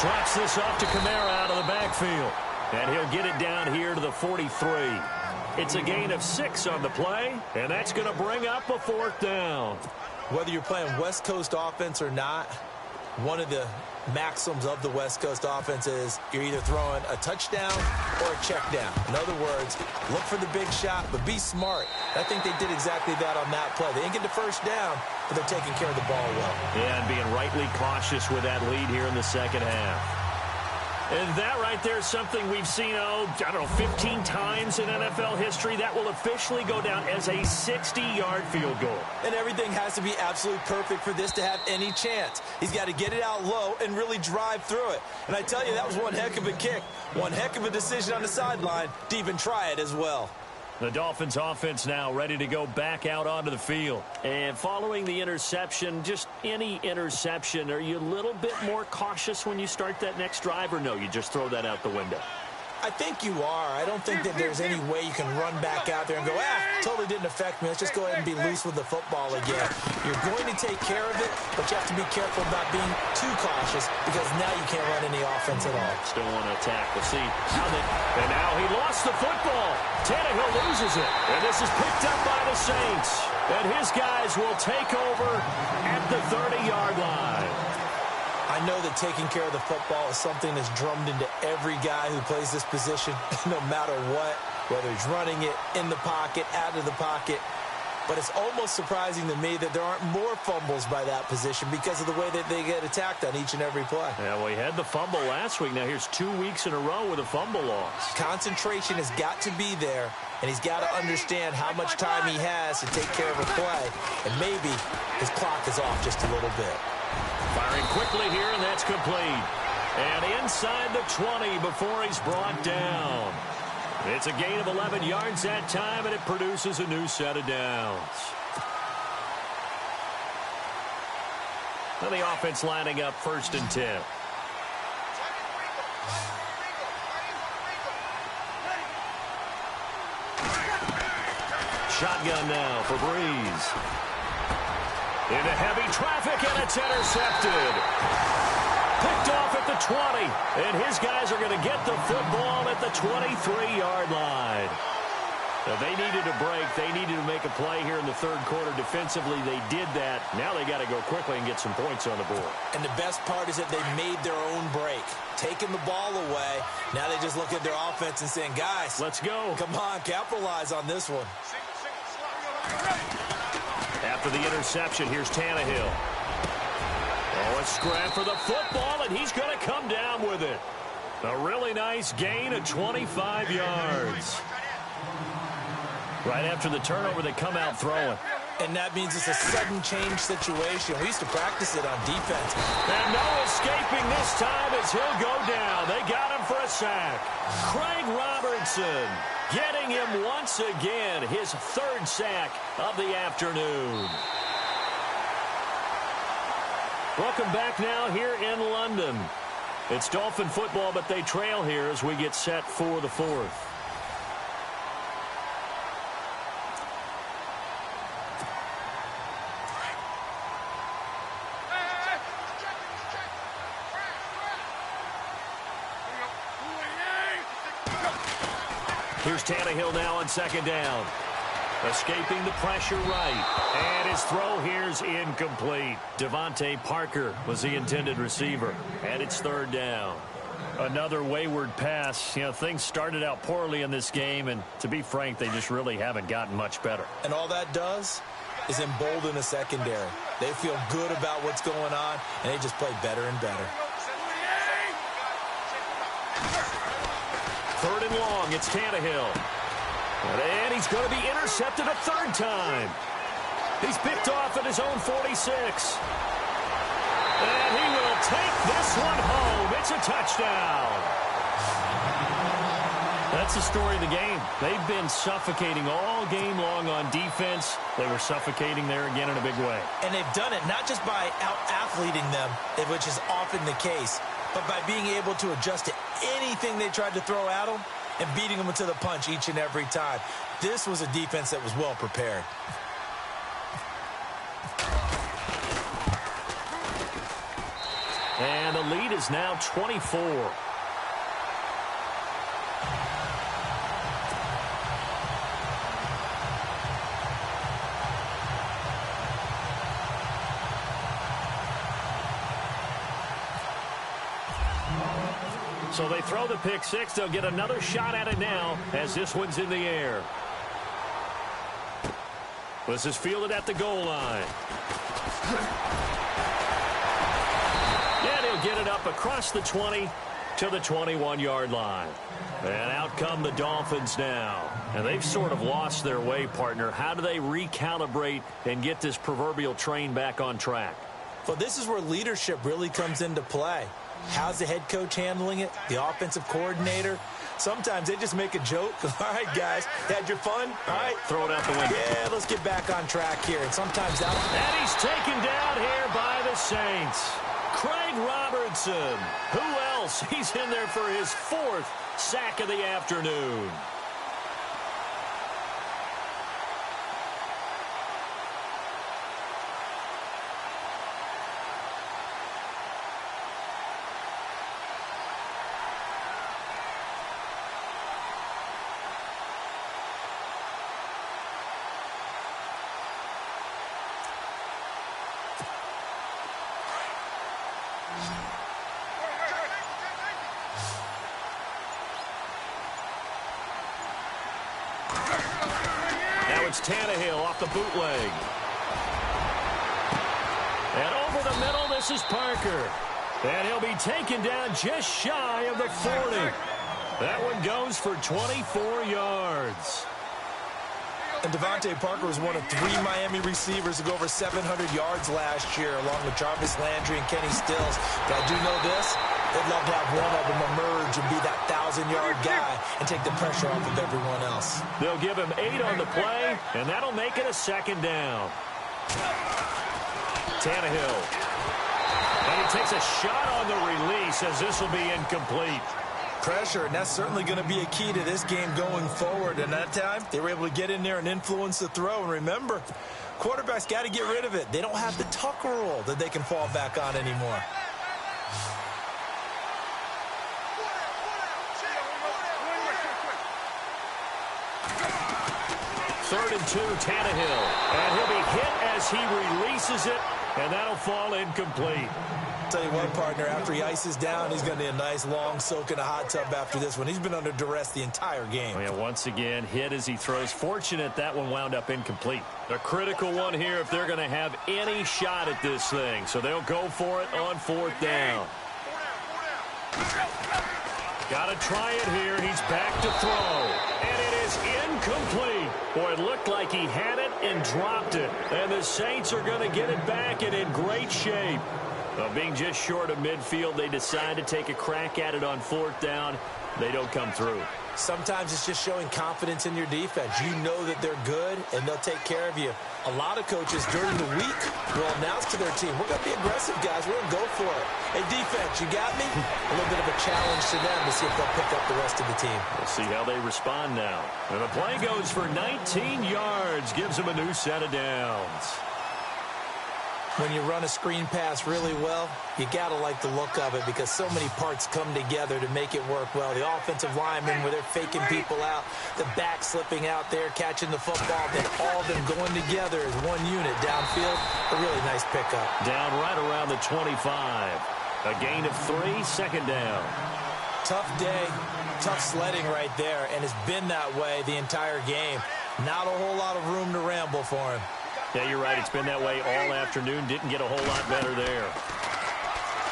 Drops this off to Kamara out of the backfield. And he'll get it down here to the 43. It's a gain of 6 on the play, and that's going to bring up a 4th down. Whether you're playing West Coast offense or not, one of the maxims of the West Coast offense is you're either throwing a touchdown or a check down. In other words, look for the big shot, but be smart. I think they did exactly that on that play. They didn't get the 1st down, but they're taking care of the ball well. Yeah, and being rightly cautious with that lead here in the 2nd half. And that right there is something we've seen, 15 times in NFL history. That will officially go down as a 60-yard field goal. And everything has to be absolutely perfect for this to have any chance. He's got to get it out low and really drive through it. And I tell you, that was one heck of a kick. One heck of a decision on the sideline to even try it as well. The Dolphins offense now ready to go back out onto the field. And following the interception, just any interception, are you a little bit more cautious when you start that next drive, or no, you just throw that out the window? I think you are. I don't think that there's any way you can run back out there and go, totally didn't affect me. Let's just go ahead and be loose with the football again. You're going to take care of it, but you have to be careful about being too cautious because now you can't run any offense at all. Still want to attack. We'll see how they... And now he lost the football. Tannehill loses it. And this is picked up by the Saints. And his guys will take over at the 30-yard line. I know that taking care of the football is something that's drummed into every guy who plays this position, no matter what, whether he's running it, in the pocket, out of the pocket. But it's almost surprising to me that there aren't more fumbles by that position because of the way that they get attacked on each and every play. Yeah, well, he had the fumble last week. Now here's 2 weeks in a row with a fumble loss. Concentration has got to be there, and he's got to understand how much time he has to take care of a play. And maybe his clock is off just a little bit. Firing quickly here, and that's complete. And inside the 20 before he's brought down. It's a gain of 11 yards that time, and it produces a new set of downs. Now the offense lining up 1st and 10. Shotgun now for Breeze. Into heavy traffic, and it's intercepted. Picked off at the 20, and his guys are going to get the football at the 23-yard line. Now they needed a break. They needed to make a play here in the 3rd quarter. Defensively, they did that. Now they got to go quickly and get some points on the board. And the best part is that they made their own break. Taking the ball away. Now they just look at their offense and saying, guys, let's go. Come on, capitalize on this one. After the interception, here's Tannehill. Oh, a scrap for the football, and he's going to come down with it. A really nice gain of 25 yards. Right after the turnover, they come out throwing. And that means it's a sudden change situation. We used to practice it on defense. And no escaping this time as he'll go down. They got him for a sack. Craig Robertson getting him once again, his 3rd sack of the afternoon. Welcome back now here in London. It's Dolphin football, but they trail here as we get set for the 4th. Here's Tannehill now on 2nd down. Escaping the pressure right. And his throw here's incomplete. Devontae Parker was the intended receiver. And it's third down. Another wayward pass. You know, things started out poorly in this game, and to be frank, they just really haven't gotten much better. And all that does is embolden the secondary. They feel good about what's going on, and they just play better and better. Third and long, it's Tannehill. And he's going to be intercepted a third time. He's picked off at his own 46. And he will take this one home. It's a touchdown. That's the story of the game. They've been suffocating all game long on defense. They were suffocating there again in a big way. And they've done it not just by out-athleting them, which is often the case, but by being able to adjust to anything they tried to throw at them and beating them to the punch each and every time. This was a defense that was well prepared. And the lead is now 24. So they throw the pick six. They'll get another shot at it now as this one's in the air. This is fielded at the goal line. And he'll get it up across the 20 to the 21-yard line. And out come the Dolphins now. And they've sort of lost their way, partner. How do they recalibrate and get this proverbial train back on track? Well, this is where leadership really comes into play. How's the head coach handling it? The offensive coordinator? Sometimes they just make a joke. All right, guys, had your fun? All right. Throw it out the window. Yeah, let's get back on track here. And sometimes that... And he's taken down here by the Saints. Craig Robertson. Who else? He's in there for his fourth sack of the afternoon. It's Tannehill off the bootleg. And over the middle, this is Parker. And he'll be taken down just shy of the 40. That one goes for 24 yards. And Devontae Parker was one of 3 Miami receivers to go over 700 yards last year, along with Jarvis Landry and Kenny Stills. But I do know this. They'd love to have one of them emerge and be that 1,000-yard guy and take the pressure off of everyone else. They'll give him 8 on the play, and that'll make it a second down. Tannehill. And he takes a shot on the release as this will be incomplete. Pressure, and that's certainly going to be a key to this game going forward. And that time, they were able to get in there and influence the throw. And remember, quarterbacks got to get rid of it. They don't have the tuck rule that they can fall back on anymore. Third and 2, Tannehill. And he'll be hit as he releases it, and that'll fall incomplete. Tell you what, partner, after he ices down, he's going to need a nice long soak in a hot tub after this one. He's been under duress the entire game. Oh, yeah, once again, hit as he throws. Fortunate that one wound up incomplete. A critical one here if they're going to have any shot at this thing. So they'll go for it on 4th down. Got to try it here. He's back to throw. And it is incomplete. Boy, it looked like he had it and dropped it. And the Saints are going to get it back and in great shape. Being just short of midfield, they decide to take a crack at it on 4th down. They don't come through. Sometimes it's just showing confidence in your defense. You know that they're good, and they'll take care of you. A lot of coaches during the week will announce to their team, we're going to be aggressive, guys. We're going to go for it. Hey, defense, you got me? A little bit of a challenge to them to see if they'll pick up the rest of the team. We'll see how they respond now. And the play goes for 19 yards, gives them a new set of downs. When you run a screen pass really well, you got to like the look of it because so many parts come together to make it work well. The offensive linemen, where they're faking people out, the back slipping out there, catching the football, then all of them going together as one unit downfield. A really nice pickup. Down right around the 25. A gain of 3, second down. Tough day, tough sledding right there, and it's been that way the entire game. Not a whole lot of room to ramble for him. Yeah, you're right. It's been that way all afternoon. Didn't get a whole lot better there.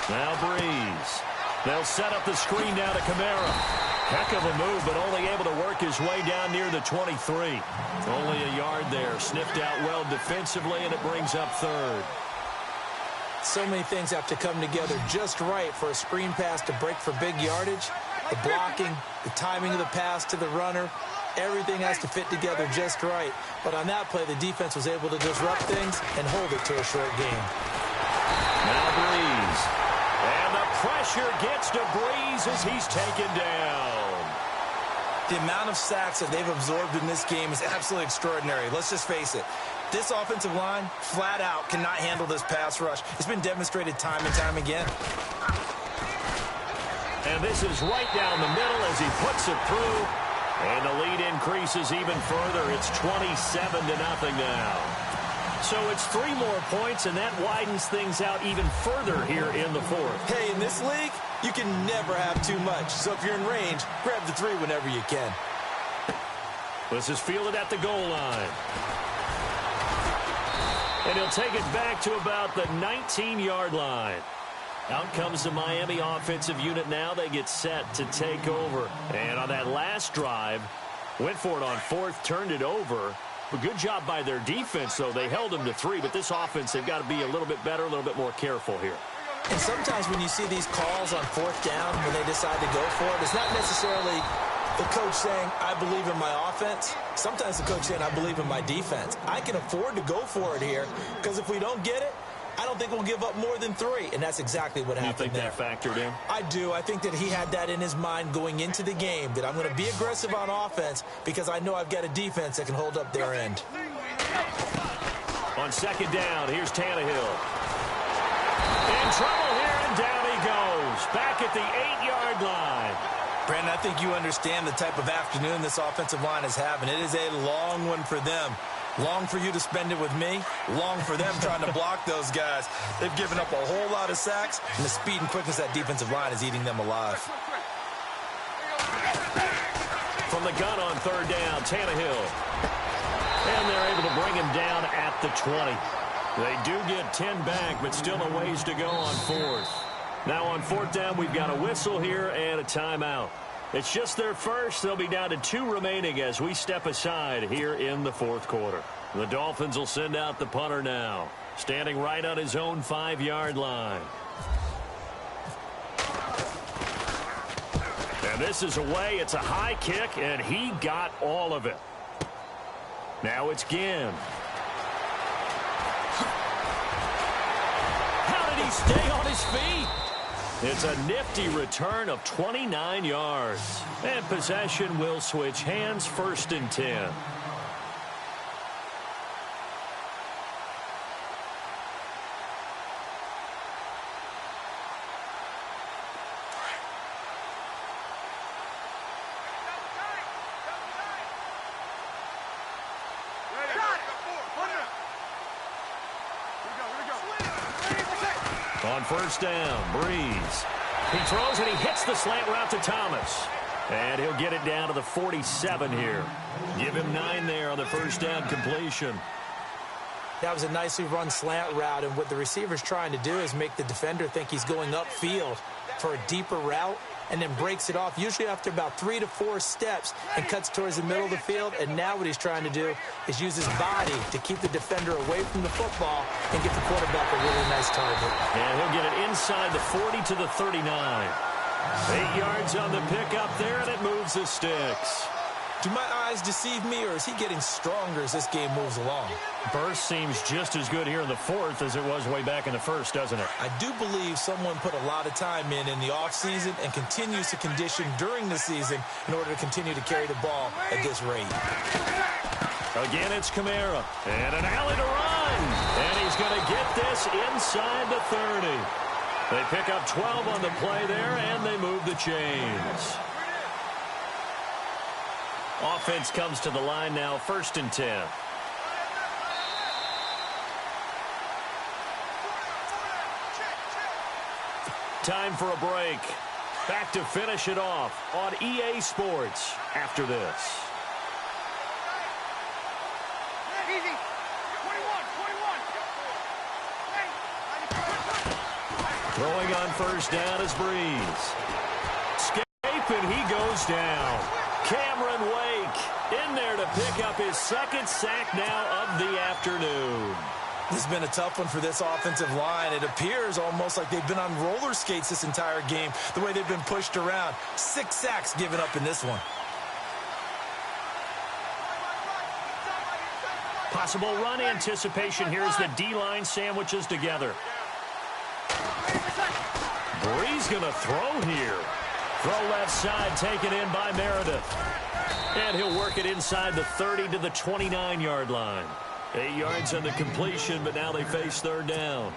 Now Breeze. They'll set up the screen down to Kamara. Heck of a move, but only able to work his way down near the 23. Only a yard there. Sniffed out well defensively, and it brings up third. So many things have to come together just right for a screen pass to break for big yardage. The blocking, the timing of the pass to the runner, everything has to fit together just right. But on that play, the defense was able to disrupt things and hold it to a short game. Now Breeze. And the pressure gets to Breeze as he's taken down. The amount of sacks that they've absorbed in this game is absolutely extraordinary. Let's just face it. This offensive line, flat out, cannot handle this pass rush. It's been demonstrated time and time again. And this is right down the middle as he puts it through. And the lead increases even further. It's 27-0 now. So it's 3 more points, and that widens things out even further here in the fourth. Hey, in this league, you can never have too much. So if you're in range, grab the 3 whenever you can. This is fielded at the goal line. And he'll take it back to about the 19-yard line. Out comes the Miami offensive unit now. They get set to take over. And on that last drive, went for it on 4th, turned it over. A good job by their defense, though. They held them to 3, but this offense, they've got to be a little bit better, a little bit more careful here. And sometimes when you see these calls on 4th down, when they decide to go for it, it's not necessarily the coach saying, I believe in my offense. Sometimes the coach saying, I believe in my defense. I can afford to go for it here because if we don't get it, I don't think we'll give up more than 3, and that's exactly what happened there. You think that factored in? I do. I think that he had that in his mind going into the game, that I'm going to be aggressive on offense because I know I've got a defense that can hold up their end. On 2nd down, here's Tannehill. In trouble here, and down he goes. Back at the 8-yard line. Brandon, I think you understand the type of afternoon this offensive line is having. It is a long one for them. Long for you to spend it with me. Long for them trying to block those guys. They've given up a whole lot of sacks, and the speed and quickness of that defensive line is eating them alive. From the gun on 3rd down, Tannehill. And they're able to bring him down at the 20. They do get 10 back, but still a ways to go on 4th. Now on 4th down, we've got a whistle here and a timeout. It's just their first. They'll be down to 2 remaining as we step aside here in the 4th quarter. The Dolphins will send out the punter now, standing right on his own 5-yard line. And this is away. It's a high kick, and he got all of it. Now it's Ginn. How did he stay on his feet? It's a nifty return of 29 yards. And possession will switch hands, 1st and 10. On 1st down, Breeze. He throws and he hits the slant route to Thomas. And he'll get it down to the 47 here. Give him 9 there on the 1st down completion. That was a nicely run slant route, and what the receiver's trying to do is make the defender think he's going upfield for a deeper route, and then breaks it off, usually after about 3 to 4 steps, and cuts towards the middle of the field. And now what he's trying to do is use his body to keep the defender away from the football and get the quarterback a really nice target. And he'll get it inside the 40 to the 39. 8 yards on the pickup there, and it moves the sticks. Do my eyes deceive me, or is he getting stronger as this game moves along? Burst seems just as good here in the 4th as it was way back in the 1st, doesn't it? I do believe someone put a lot of time in the offseason and continues to condition during the season in order to continue to carry the ball at this rate. Again, it's Kamara. And an alley to run. And he's going to get this inside the 30. They pick up 12 on the play there, and they move the chains. Offense comes to the line now, 1st and 10. Time for a break. Back to finish it off on EA Sports after this. Throwing on 1st down is Breeze. Escape, and he goes down. Cameron Wake in there to pick up his 2nd sack now of the afternoon. This has been a tough one for this offensive line. It appears almost like they've been on roller skates this entire game, the way they've been pushed around. 6 sacks given up in this one. Possible run anticipation here as the D-line sandwiches together. Breeze going to throw here. Throw left side, taken in by Meredith. And he'll work it inside the 30 to the 29-yard line. 8 yards on the completion, but now they face 3rd down.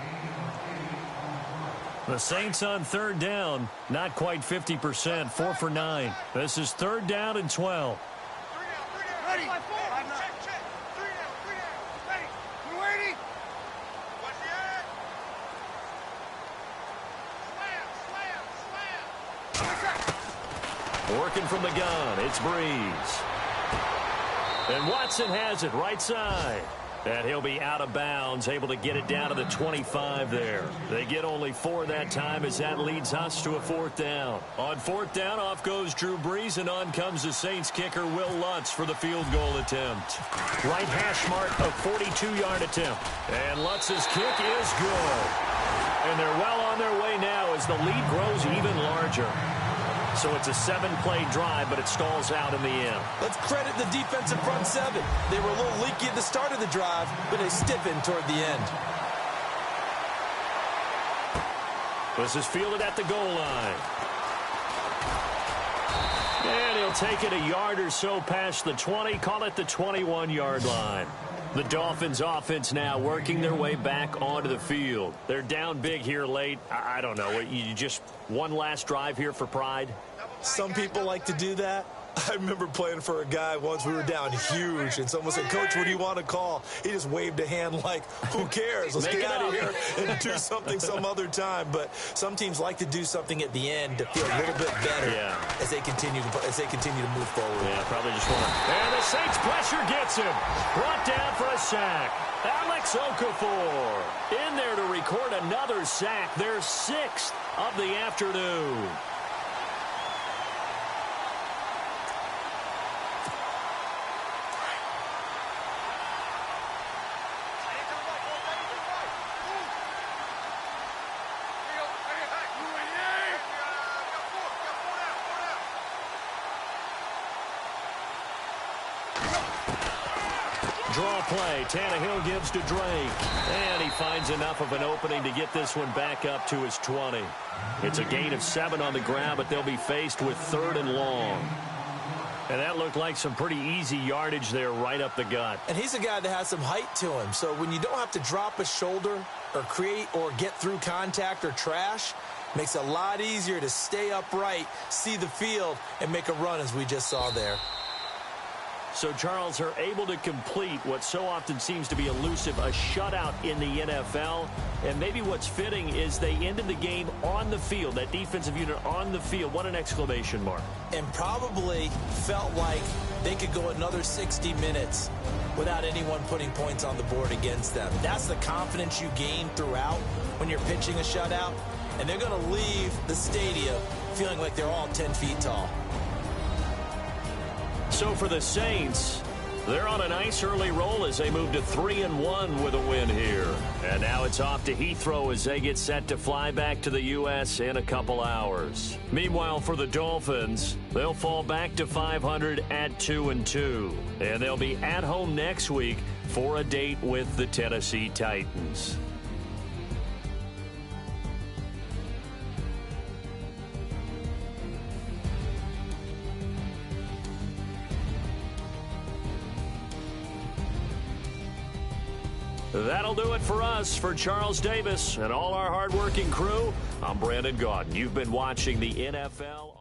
The Saints on 3rd down, not quite 50%, 4 for 9. This is 3rd down and 12. Ready. Check. 3 down. Ready. We're waiting. Watch the air. Slam. Working from the gun, it's Breeze. And Watson has it right side. And he'll be out of bounds, able to get it down to the 25 there. They get only 4 that time as that leads us to a 4th down. On 4th down, off goes Drew Brees, and on comes the Saints kicker, Will Lutz, for the field goal attempt. Right hash mark, a 42-yard attempt. And Lutz's kick is good. And they're well on their way now as the lead grows even larger. So it's a 7-play drive, but it stalls out in the end. Let's credit the defensive front 7. They were a little leaky at the start of the drive, but they stiffened toward the end. This is fielded at the goal line. And he'll take it a yard or so past the 20, call it the 21-yard line. The Dolphins offense now working their way back onto the field. They're down big here late. I don't know. You just one last drive here for pride? Some people like to do that. I remember playing for a guy once. We were down huge, and someone said, "Coach, what do you want to call?" He just waved a hand like, who cares? Let's get out of here and do something some other time. But some teams like to do something at the end to feel a little bit better as they continue to move forward. Yeah, probably just want to. And the Saints pressure gets him. Brought down for a sack. Alex Okafor in there to record another sack. Their 6th of the afternoon. Draw play. Tannehill gives to Drake. And he finds enough of an opening to get this one back up to his 20. It's a gain of 7 on the ground, but they'll be faced with 3rd and long. And that looked like some pretty easy yardage there right up the gut. And he's a guy that has some height to him. So when you don't have to drop a shoulder or create or get through contact or trash, makes it a lot easier to stay upright, see the field, and make a run as we just saw there. So, Charles, are able to complete what so often seems to be elusive, a shutout in the NFL. And maybe what's fitting is they ended the game on the field, that defensive unit on the field. What an exclamation mark. And probably felt like they could go another 60 minutes without anyone putting points on the board against them. That's the confidence you gain throughout when you're pitching a shutout. And they're going to leave the stadium feeling like they're all 10 feet tall. So for the Saints, they're on a nice early roll as they move to 3-1 with a win here. And now it's off to Heathrow as they get set to fly back to the U.S. in a couple hours. Meanwhile, for the Dolphins, they'll fall back to 500 at 2-2. And they'll be at home next week for a date with the Tennessee Titans. That'll do it for us. For Charles Davis and all our hardworking crew, I'm Brandon Gaudin. You've been watching the NFL.